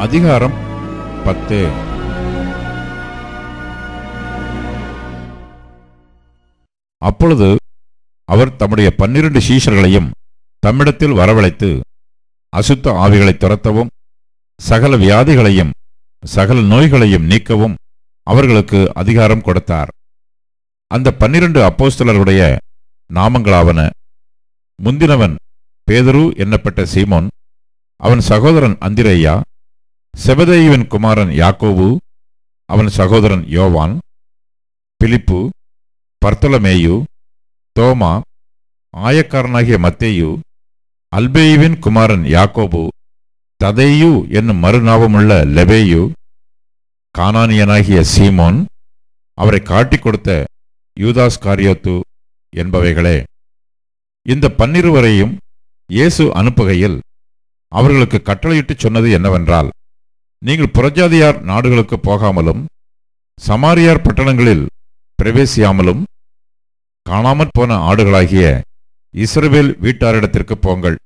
அதிகாரம் 10. அப்பொழுது அவர் தம்முடைய 12 சீஷர்களையும் தம்மிடத்தில் வரவழைத்து, அசுத்த ஆவிகளை துரத்தவும் சகல வியாதிகளையும் சகல நோய்களையும் நீக்கவும் அவர்களுக்கு அதிகாரம் கொடுத்தார். அந்த 12 அப்போஸ்தலருடைய நாமங்களாவன: முந்தினவன் பேதுரு என்னப்பட்ட சீமோன், அவன் சகோதரன் அந்திரேயா, செபதேயுவின் குமாரன் யாக்கோபு, அவன் சகோதரன் யோவான், பிலிப்பு, பர்த்தலமேயு, தோமா, ஆயக்காரனாகிய மத்தேயு, அல்பேயுவின் குமாரன் யாக்கோபு, ததேயு என்னும் மறுநாமமுள்ள லெபேயு, கானானியனாகிய சீமோன், அவரை காட்டிக் கொடுத்த யூதாஸ்காரியோத்து என்பவைகளே. இந்த 12 இயேசு அனுப்புகையில் அவர்களுக்கு கட்டளையிட்டு சொன்னது என்னவென்றால், நீங்கள் புறஜாதியார் நாடுகளுக்கு போகாமலும் சமாரியார் பட்டணங்களில் பிரவேசியாமலும் காணாமற் போன ஆடுகளாகிய இஸ்ரவேல் வீட்டாரிடத்திற்கு போங்கள்.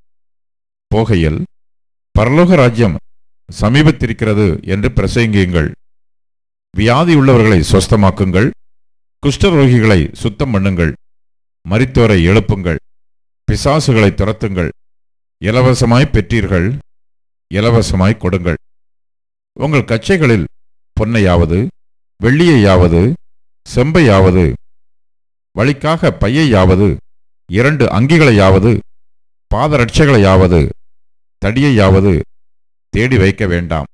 போகையில் பரலோக ராஜ்யம் சமீபத்திருக்கிறது என்று பிரசங்கியுங்கள். வியாதியுள்ளவர்களை சொஸ்தமாக்குங்கள், குஷ்டரோகிகளை சுத்தம் பண்ணுங்கள், மரித்தோரை எழுப்புங்கள், பிசாசுகளை துரத்துங்கள். இலவசமாய் பெற்றீர்கள், இலவசமாய் கொடுங்கள். உங்கள் கச்சைகளில் பொன்னையாவது வெள்ளியையாவது செம்பையாவது, வழிக்காக பையையாவது 2 அங்கிகளையாவது பாதரட்சைகளையாவது தடியையாவது தேடி வைக்க வேண்டாம்.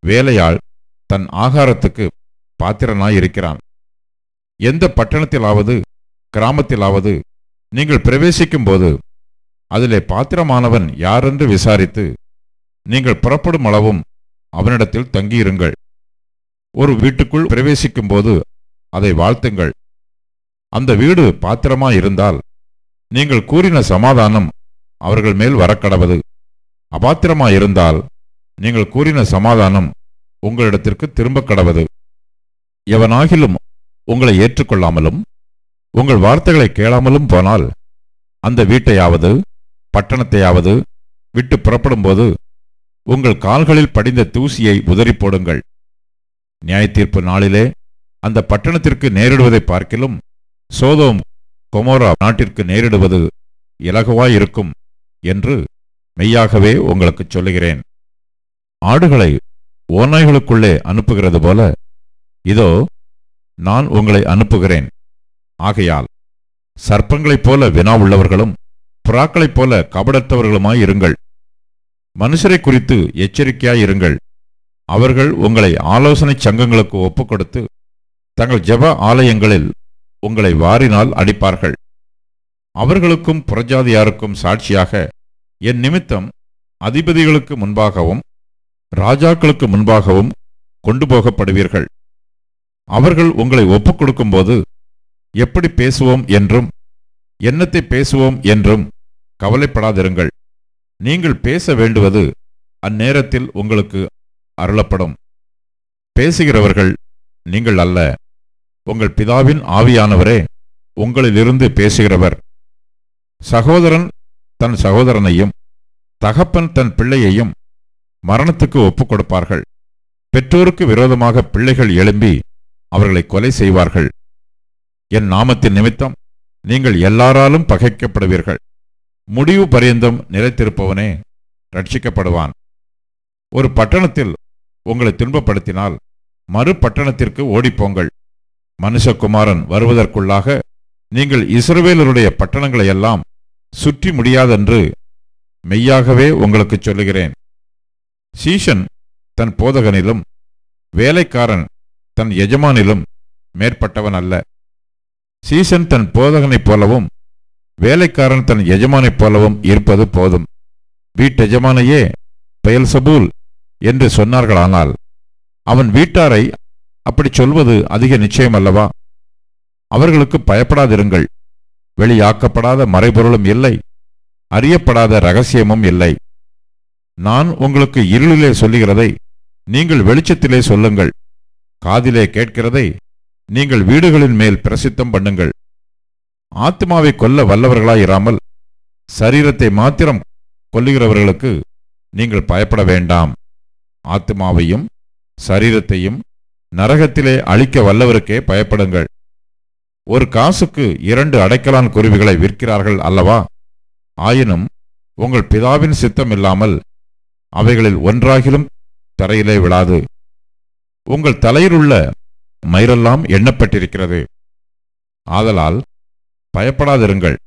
வேலையாள் தன் ஆகாரத்துக்கு பாத்திரனாயிருக்கிறான். எந்த பட்டணத்திலாவது கிராமத்திலாவது நீங்கள் பிரவேசிக்கும் போது அதிலே பாத்திரமானவன் யாரென்று விசாரித்து நீங்கள் புறப்படும் அளவும் அவனிடத்தில் தங்கியிருங்கள். ஒரு வீட்டுக்குள் பிரவேசிக்கும் போது அதை வாழ்த்துங்கள். அந்த வீடு பாத்திரமாயிருந்தால் நீங்கள் கூறின சமாதானம் அவர்கள் மேல் வரக்கடவது. அபாத்திரமாயிருந்தால் நீங்கள் கூறின சமாதானம் உங்களிடத்திற்கு திரும்ப கடவது. எவனாகிலும் உங்களை ஏற்றுக்கொள்ளாமலும் உங்கள் வார்த்தைகளை கேளாமலும் போனால் அந்த வீட்டையாவது பட்டணத்தையாவது விட்டு புறப்படும்போது உங்கள் கால்களில் படிந்த தூசியை உதறி போடுங்கள். நியாயத்தீர்ப்பு நாளிலே அந்த பட்டணத்திற்கு நேரிடுவதை பார்க்கிலும் சோதோம் கொமோரா நாட்டிற்கு நேரிடுவது இலகுவாயிருக்கும் என்று மெய்யாகவே உங்களுக்கு சொல்லுகிறேன். ஆடுகளை ஓநாய்களுக்குள்ளே அனுப்புகிறது போல இதோ நான் உங்களை அனுப்புகிறேன். ஆகையால் சர்ப்பங்களைப் போல வினாவுள்ளவர்களும் புறாக்களைப் போல கபடற்றவர்களுமாயிருங்கள். மனுஷரை குறித்து எச்சரிக்கையாயிருங்கள். அவர்கள் உங்களை ஆலோசனை சங்கங்களுக்கு ஒப்புக்கொடுத்து தங்கள் ஜெப ஆலயங்களில் உங்களை வாரினால் அடிப்பார்கள். அவர்களுக்கும் புறஜாதியாருக்கும் சாட்சியாக என் நிமித்தம் அதிபதிகளுக்கு முன்பாகவும் ராஜாக்களுக்கு முன்பாகவும் கொண்டு போகப்படுவீர்கள். அவர்கள் உங்களை ஒப்புக்கொடுக்கும் போது எப்படி பேசுவோம் என்றும் என்னத்தை பேசுவோம் என்றும் கவலைப்படாதிருங்கள். நீங்கள் பேச வேண்டுவது அந்நேரத்தில் உங்களுக்கு அருளப்படும். பேசுகிறவர்கள் நீங்கள் அல்ல, உங்கள் பிதாவின் ஆவியானவரே உங்களிலிருந்து பேசுகிறவர். சகோதரன் தன் சகோதரனையும் தகப்பன் தன் பிள்ளையையும் மரணத்துக்கு ஒப்புக் கொடுப்பார்கள். பெற்றோருக்கு விரோதமாக பிள்ளைகள் எழும்பி அவர்களை கொலை செய்வார்கள். என் நாமத்தின் நிமித்தம் நீங்கள் எல்லாராலும் பகைக்கப்படுவீர்கள். முடிவு பரியந்தம் நிலைத்திருப்பவனே ரட்சிக்கப்படுவான். ஒரு பட்டணத்தில் உங்களை துன்பப்படுத்தினால் மறு பட்டணத்திற்கு ஓடிப்போங்கள். மனுஷகுமாரன் வருவதற்குள்ளாக நீங்கள் இஸ்ரவேலருடைய பட்டணங்களையெல்லாம் சுற்றி முடியாதென்று மெய்யாகவே உங்களுக்கு சொல்லுகிறேன். சீஷன் தன் போதகனிலும் வேலைக்காரன் தன் எஜமானிலும் மேற்பட்டவன் அல்ல. சீஷன் தன் போதகனைப் போலவும் வேலைக்காரன் தன் எஜமானைப் போலவும் இருப்பது போதும். வீட்டெஜமானையே பெயல்சபூல் என்று சொன்னார்களானால் அவன் வீட்டாரை அப்படி சொல்வது அதிக நிச்சயமல்லவா? அவர்களுக்கு பயப்படாதிருங்கள். வெளியாக்கப்படாத மறைபொருளும் இல்லை, அறியப்படாத இரகசியமும் இல்லை. நான் உங்களுக்கு இருளிலே சொல்லுகிறதை நீங்கள் வெளிச்சத்திலே சொல்லுங்கள். காதிலே கேட்கிறதை நீங்கள் வீடுகளின் மேல் பிரசித்தம் பண்ணுங்கள். ஆத்மாவை கொல்ல வல்லவர்களாயிராமல் சரீரத்தை மாத்திரம் கொல்லுகிறவர்களுக்கு நீங்கள் பயப்பட வேண்டாம். ஆத்துமாவையும் சரீரத்தையும் நரகத்திலே அழிக்க வல்லவருக்கே பயப்படுங்கள். ஒரு காசுக்கு 2 அடைக்கலான் குருவிகளை விற்கிறார்கள் அல்லவா? ஆயினும் உங்கள் பிதாவின் சித்தம் இல்லாமல் அவைகளில் ஒன்றாகிலும் தரையிலே விழாது. உங்கள் தலையிலுள்ள மயிரெல்லாம் எண்ணப்பட்டிருக்கிறது. ஆதலால் பயப்படாதிருங்கள்.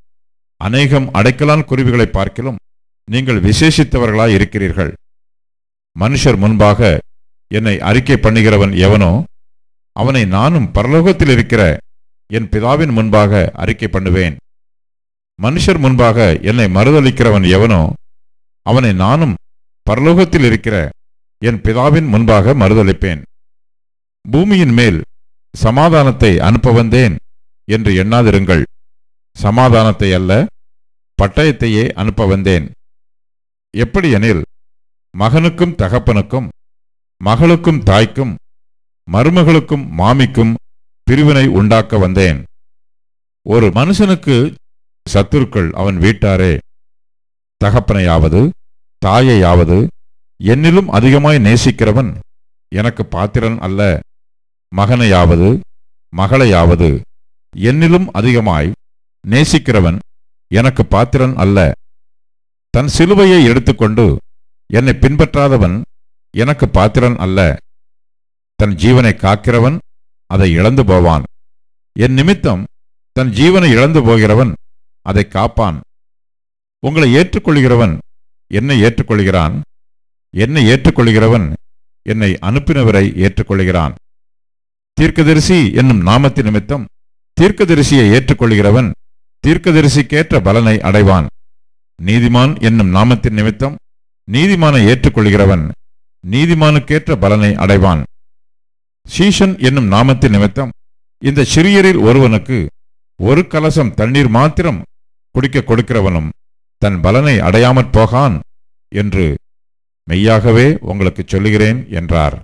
அநேகம் அடைக்கலான் குருவிகளை பார்க்கிலும் நீங்கள் விசேஷித்தவர்களாய் இருக்கிறீர்கள். மனுஷர் முன்பாக என்னை அறிக்கை பண்ணுகிறவன் எவனோ அவனை நானும் பரலோகத்தில் இருக்கிற என் பிதாவின் முன்பாக அறிக்கை பண்ணுவேன். மனுஷர் முன்பாக என்னை மறுதலிக்கிறவன் எவனோ அவனை நானும் பரலோகத்தில் இருக்கிற என் பிதாவின் முன்பாக மறுதலிப்பேன். பூமியின் மேல் சமாதானத்தை அனுப்ப வந்தேன் என்று எண்ணாதிருங்கள். சமாதானத்தை அல்ல, பட்டயத்தையே அனுப்ப வந்தேன். எப்படியெனில், மகனுக்கும் தகப்பனுக்கும், மகளுக்கும் தாய்க்கும், மருமகளுக்கும் மாமிக்கும் பிரிவினை உண்டாக்க வந்தேன். ஒரு மனுஷனுக்கு சத்துருக்கள் அவன் வீட்டாரே. தகப்பனையாவது தாயையாவது என்னிலும் அதிகமாய் நேசிக்கிறவன் எனக்கு பாத்திரன் அல்ல. மகனையாவது மகளையாவது என்னிலும் அதிகமாய் நேசிக்கிறவன் எனக்கு பாத்திரன் அல்ல. தன் சிலுவையை எடுத்துக்கொண்டு என்னை பின்பற்றாதவன் எனக்கு பாத்திரன் அல்ல. தன் ஜீவனை காக்கிறவன் அதை இழந்து போவான். என் நிமித்தம் தன் ஜீவனை இழந்து போகிறவன் அதை காப்பான். உங்களை ஏற்றுக்கொள்கிறவன் என்னை ஏற்றுக்கொள்கிறான். என்னை ஏற்றுக்கொள்கிறவன் என்னை அனுப்பினவரை ஏற்றுக்கொள்கிறான். தீர்க்கதரிசி என்னும் நாமத்தின் நிமித்தம் தீர்க்கதரிசியை ஏற்றுக்கொள்கிறவன் தீர்க்கதரிசிக்கேற்ற பலனை அடைவான். நீதிமான் என்னும் நாமத்தின் நிமித்தம் நீதிமானை ஏற்றுக்கொள்கிறவன் நீதிமானுக்கேற்ற பலனை அடைவான். சீஷன் என்னும் நாமத்தின் நிமித்தம் இந்த சிறியரில் ஒருவனுக்கு 1 கலசம் தண்ணீர் மாத்திரம் குடிக்க கொடுக்கிறவனும் தன் பலனை அடையாமற் போகான் என்று மெய்யாகவே உங்களுக்கு சொல்லுகிறேன் என்றார்.